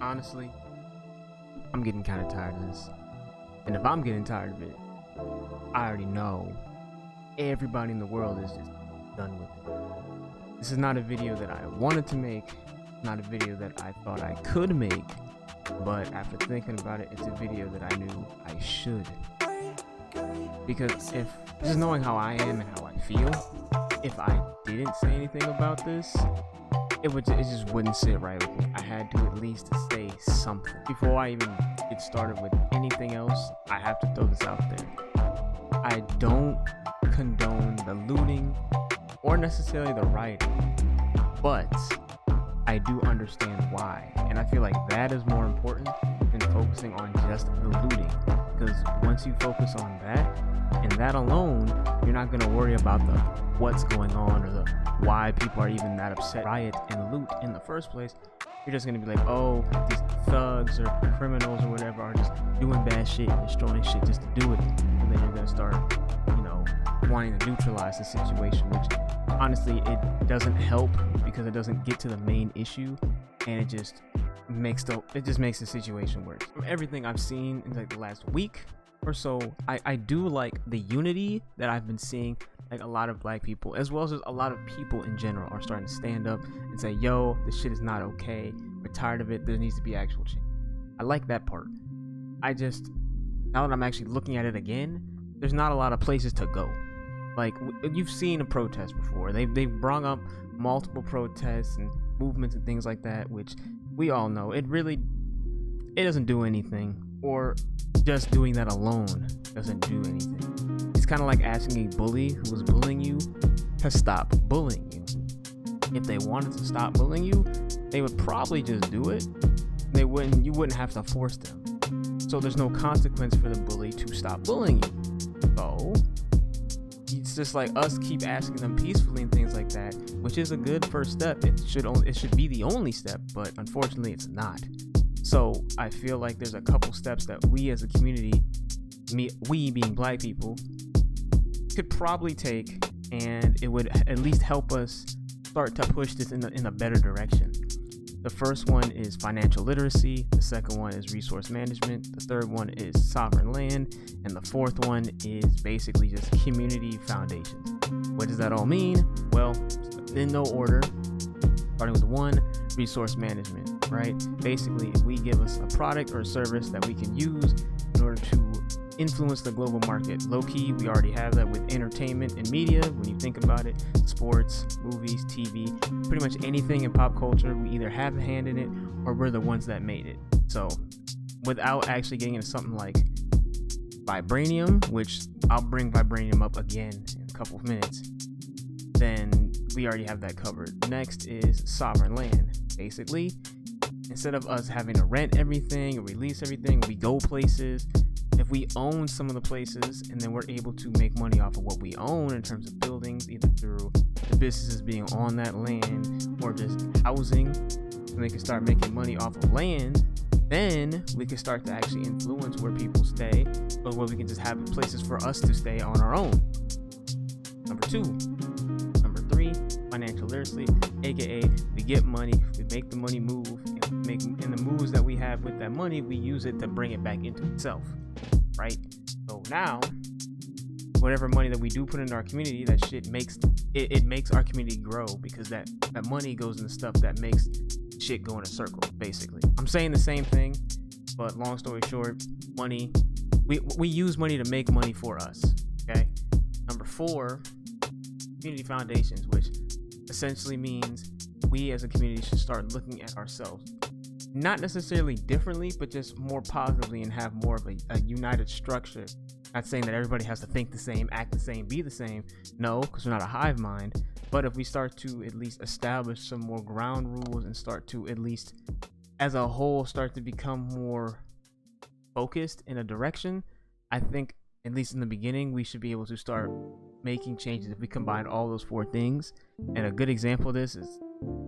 Honestly, I'm getting kind of tired of this. And if I'm getting tired of it, I already know everybody in the world is just done with it. This is not a video that I wanted to make, not a video that I thought I could make, but after thinking about it, it's a video that I knew I should. Because if, just knowing how I am and how I feel, if I didn't say anything about this, it just wouldn't sit right with me. I had to at least say something. Before I even get started with anything else, I have to throw this out there. I don't condone the looting or necessarily the rioting, but I do understand why. And I feel like that is more important than focusing on just the looting. Because once you focus on that, and that alone, you're not going to worry about the what's going on or the why people are even that upset, riot and loot in the first place. You're just going to be like, oh, these thugs or criminals or whatever are just doing bad shit and destroying shit just to do it. And then you're going to start, wanting to neutralize the situation, which honestly, it doesn't help because it doesn't get to the main issue, and it just makes the situation worse. From everything I've seen in like the last week or so, I do like the unity that I've been seeing. Like a lot of black people, as well as a lot of people in general, are starting to stand up and say, yo, this shit is not okay. We're tired of it. There needs to be actual change. I like that part. Now that I'm actually looking at it again, there's not a lot of places to go. Like, you've seen a protest before. They've brought up multiple protests and movements and things like that, which we all know it doesn't do anything, or just doing that alone doesn't do anything. It's kind of like asking a bully who was bullying you to stop bullying you. If they wanted to stop bullying you, they would probably just do it. You wouldn't have to force them. So there's no consequence for the bully to stop bullying you. So it's just like us keep asking them peacefully and things like that, which is a good first step. It should be the only step, but unfortunately it's not. So I feel like there's a couple steps that we as a community, we being black people, could probably take, and it would at least help us start to push this in a better direction. The first one is financial literacy, the second one is resource management, the third one is sovereign land, and the fourth one is basically just community foundations. What does that all mean? Well, in no order, starting with one, resource management, right? Basically, if we give us a product or a service that we can use in order to influence the global market. Low-key, we already have that with entertainment and media. When you think about it, sports, movies, TV, pretty much anything in pop culture, we either have a hand in it or we're the ones that made it. So without actually getting into something like vibranium, which I'll bring vibranium up again in a couple of minutes, then we already have that covered. Next is sovereign land. Basically, instead of us having to rent everything or release everything, we go places. If we own some of the places and then we're able to make money off of what we own in terms of buildings, either through the businesses being on that land or just housing, and we can start making money off of land, then we can start to actually influence where people stay, or where we can just have places for us to stay on our own. Number three, financial literacy, aka we get money, we make the money move, and the moves that we have with that money, we use it to bring it back into itself. Right? So now, whatever money that we do put into our community, that shit makes our community grow, because that money goes into stuff that makes shit go in a circle, basically. I'm saying the same thing, but long story short, money, we use money to make money for us. Okay? Number 4, community foundations, which essentially means we as a community should start looking at ourselves not necessarily differently, but just more positively, and have more of a united structure. Not saying that everybody has to think the same, act the same, be the same. No, because we're not a hive mind. But if we start to at least establish some more ground rules and start to at least, as a whole, start to become more focused in a direction, I think, at least in the beginning, we should be able to start making changes if we combine all those 4 things. And a good example of this is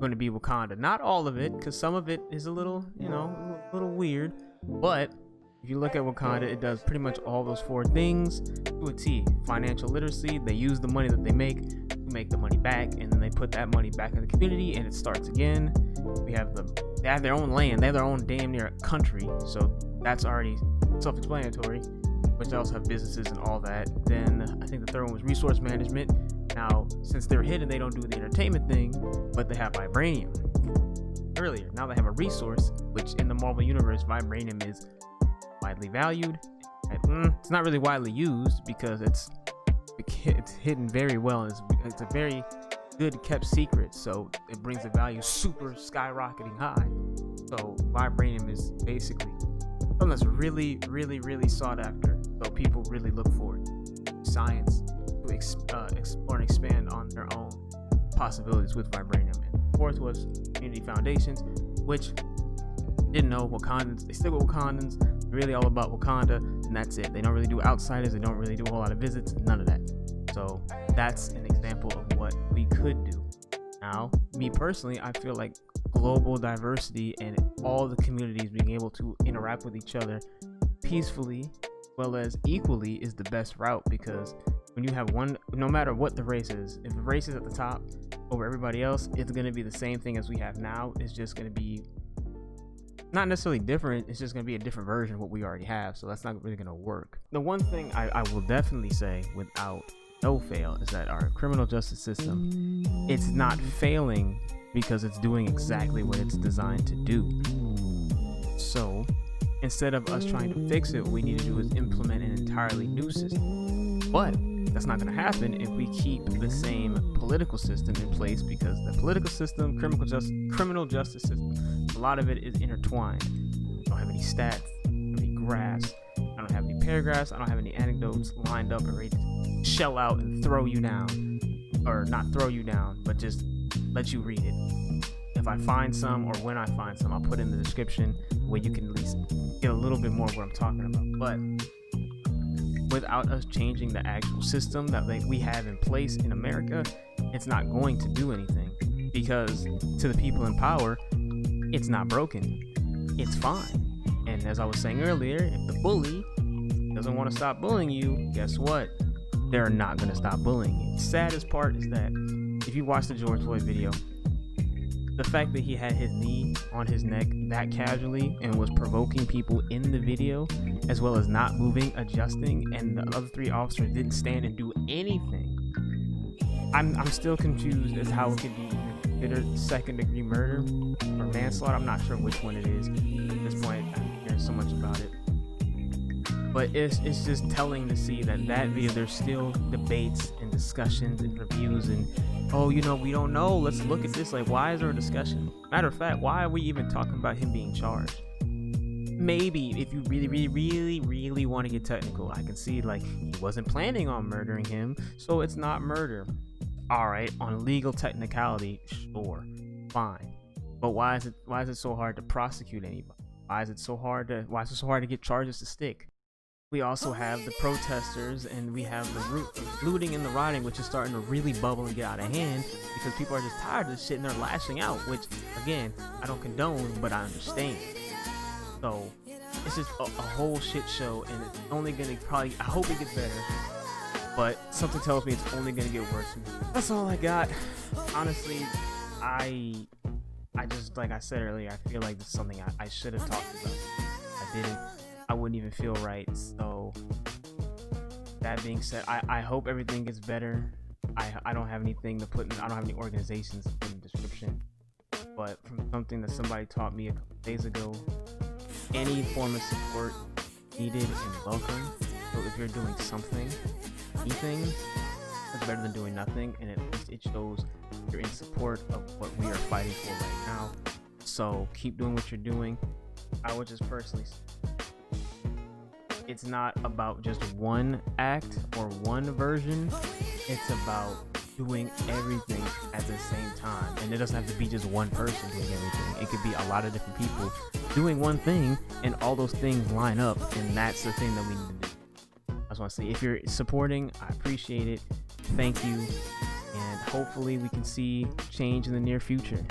going to be Wakanda. Not all of it, because some of it is a little, a little weird. But if you look at Wakanda, it does pretty much all those 4 things to a T. Financial literacy, they use the money that they make to make the money back, and then they put that money back in the community, and it starts again. We have the They have their own land. They have their own damn near country. So that's already self-explanatory. Which they also have businesses and all that. Then I think the third one was resource management. Now, since they're hidden, they don't do the entertainment thing, but they have vibranium. Earlier, now they have a resource, which in the Marvel universe, vibranium is widely valued. It's not really widely used because it's hidden very well. It's a very good kept secret, so it brings the value super skyrocketing high. So vibranium is basically something that's really, really, really sought after. So people really look forward to science to explore and expand on their own possibilities with vibranium. And fourth was community foundations, which didn't know Wakandans. They stick with Wakandans. Really all about Wakanda, and that's it. They don't really do outsiders. They don't really do a whole lot of visits. None of that. So that's an example of what we could do. Now, me personally, I feel like global diversity and all the communities being able to interact with each other peacefully, as well as equally, is the best route, because when you have one, no matter what the race is, if the race is at the top over everybody else, it's going to be the same thing as we have now. It's just going to be not necessarily different, it's just going to be a different version of what we already have, so that's not really going to work. The one thing I will definitely say without no fail is that our criminal justice system, it's not failing because it's doing exactly what it's designed to do. So instead of us trying to fix it, what we need to do is implement an entirely new system. But that's not going to happen if we keep the same political system in place, because the political system, criminal justice system, a lot of it is intertwined. I don't have any stats, any graphs, I don't have any paragraphs, I don't have any anecdotes lined up and ready to shell out and throw you down, or not throw you down, but just let you read it. If I find some, or when I find some, I'll put in the description where you can at least get a little bit more of what I'm talking about. But without us changing the actual system that we have in place in America, it's not going to do anything, because to the people in power, it's not broken, it's fine. And as I was saying earlier, if the bully doesn't want to stop bullying you, guess what? They're not going to stop bullying you. The saddest part is that if you watch the George Floyd video, the fact that he had his knee on his neck that casually and was provoking people in the video, as well as not moving, adjusting, and the other three officers didn't stand and do anything. I'm still confused as how it could be considered second-degree murder or manslaughter. I'm not sure which one it is at this point. I'm hearing so much about it. But it's just telling to see that video, there's still debates and discussions and reviews and, oh, we don't know, let's look at this, like, why is there a discussion? Matter of fact, why are we even talking about him being charged? Maybe if you really, really, really, really want to get technical, I can see, like, he wasn't planning on murdering him, so it's not murder. All right, on legal technicality, sure, fine. But why is it so hard to prosecute anybody? Why is it so hard to get charges to stick? We also have the protesters, and we have the looting and the rioting, which is starting to really bubble and get out of hand because people are just tired of this shit and they're lashing out, which, again, I don't condone, but I understand. So it's just a whole shit show, and it's only gonna I hope it gets better, but something tells me it's only gonna get worse. That's all I got. Honestly, I just, like I said earlier, I feel like this is something I should have talked about. I didn't. I wouldn't even feel right. So that being said, I hope everything gets better. I don't have anything to put in, I don't have any organizations to put in the description, but from something that somebody taught me a couple days ago, any form of support needed and welcome. So if you're doing something, anything, it's better than doing nothing, and it shows you're in support of what we are fighting for right now. So keep doing what you're doing. I would just personally say, it's not about just one act or one version, it's about doing everything at the same time. And it doesn't have to be just one person doing everything. It could be a lot of different people doing one thing, and all those things line up, and that's the thing that we need to do. I just want to say, if you're supporting, I appreciate it. Thank you, and hopefully we can see change in the near future.